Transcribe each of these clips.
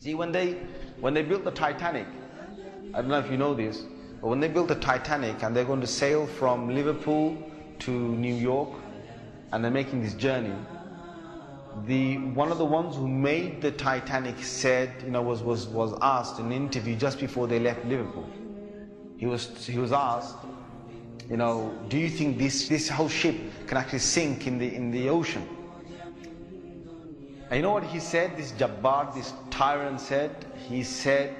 See, when they built the Titanic, I don't know if you know this, but when they built the Titanic and they're going to sail from Liverpool to New York, and they're making this journey, one of the ones who made the Titanic said, was asked in an interview just before they left Liverpool. He was asked, do you think this whole ship can actually sink in the ocean? And you know what he said? This Jabbar, this tyrant said. He said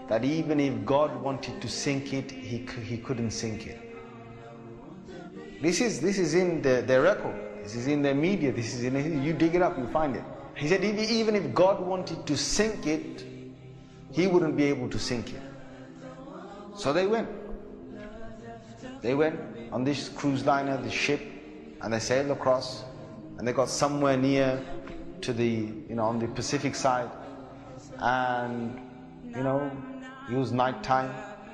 that even if God wanted to sink it, he couldn't sink it. This is in their record. This is in their media. This is you dig it up, you find it. He said even if God wanted to sink it, he wouldn't be able to sink it. So they went. They went on this cruise liner, this ship, and they sailed across, and they got somewhere near to the, on the Pacific side, and it was night time.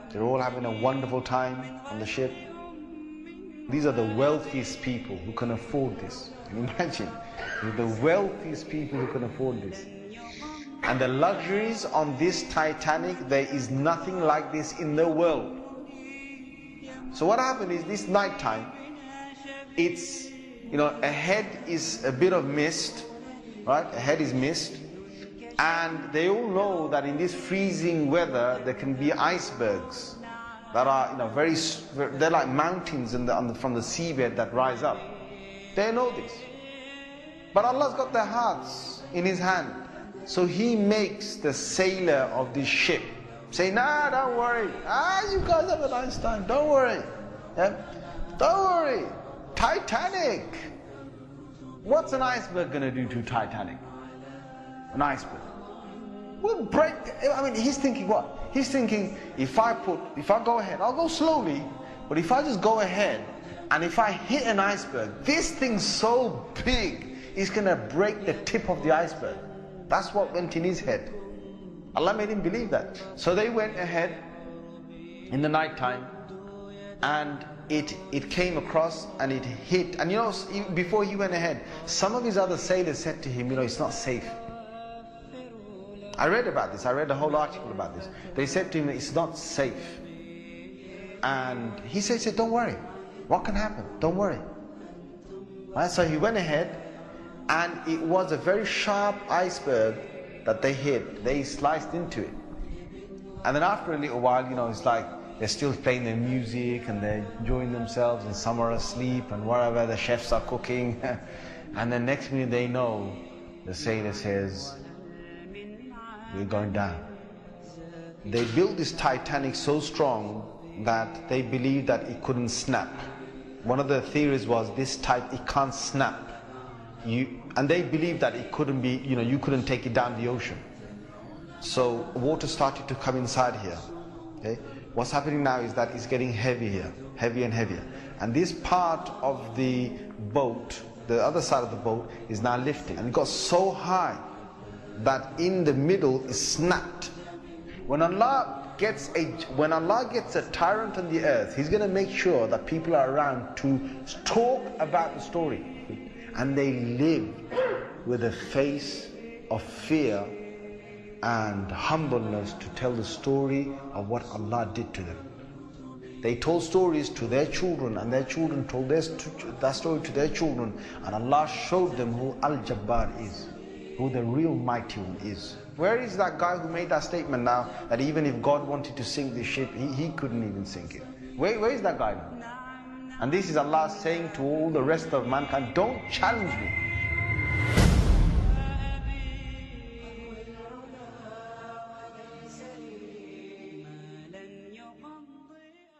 They were all having a wonderful time on the ship. These are the wealthiest people who can afford this. Can you imagine? The wealthiest people who can afford this. And the luxuries on this Titanic, there is nothing like this in the world. So what happened is this night time, it's, ahead is a bit of mist, right? Ahead is mist. And they all know that in this freezing weather, there can be icebergs that are, they're like mountains from the seabed that rise up. They know this. But Allah's got their hearts in His hand. So He makes the sailor of this ship say, nah, don't worry. You guys have a nice time. Don't worry. Yeah? Don't worry. Titanic. What's an iceberg going to do to Titanic? An iceberg will break. He's thinking what? He's thinking, if I go ahead, I'll go slowly, but if I just go ahead, and if I hit an iceberg, this thing's so big, it's going to break the tip of the iceberg. That's what went in his head. Allah made him believe that. So they went ahead in the night time, and it came across and it hit. And before he went ahead, some of his other sailors said to him, it's not safe. I read about this. I read a whole article about this. They said to him, it's not safe. And he said, don't worry. What can happen? Don't worry. Right? So he went ahead, and it was a very sharp iceberg that they hit. They sliced into it. And then after a little while, it's like they're still playing their music and they're enjoying themselves, and some are asleep and wherever the chefs are cooking. And then next minute they know, the sailor says, we're going down. They built this Titanic so strong that they believed that it couldn't snap. One of the theories was it can't snap. And they believed that it couldn't be, you couldn't take it down the ocean. So water started to come inside here. Okay? What's happening now is that it's getting heavy here, heavier and heavier. And this part of the boat, the other side of the boat, is now lifting. And it got so high that in the middle is snapped. When Allah gets a tyrant on the earth, He's going to make sure that people are around to talk about the story. And they live with a face of fear and humbleness to tell the story of what Allah did to them. They told stories to their children, and their children told that story to their children, and Allah showed them who Al-Jabbar is, who the real mighty one is. Where is that guy who made that statement now, that even if God wanted to sink the ship, he couldn't even sink it? Where is that guy now? And this is Allah saying to all the rest of mankind, don't challenge me.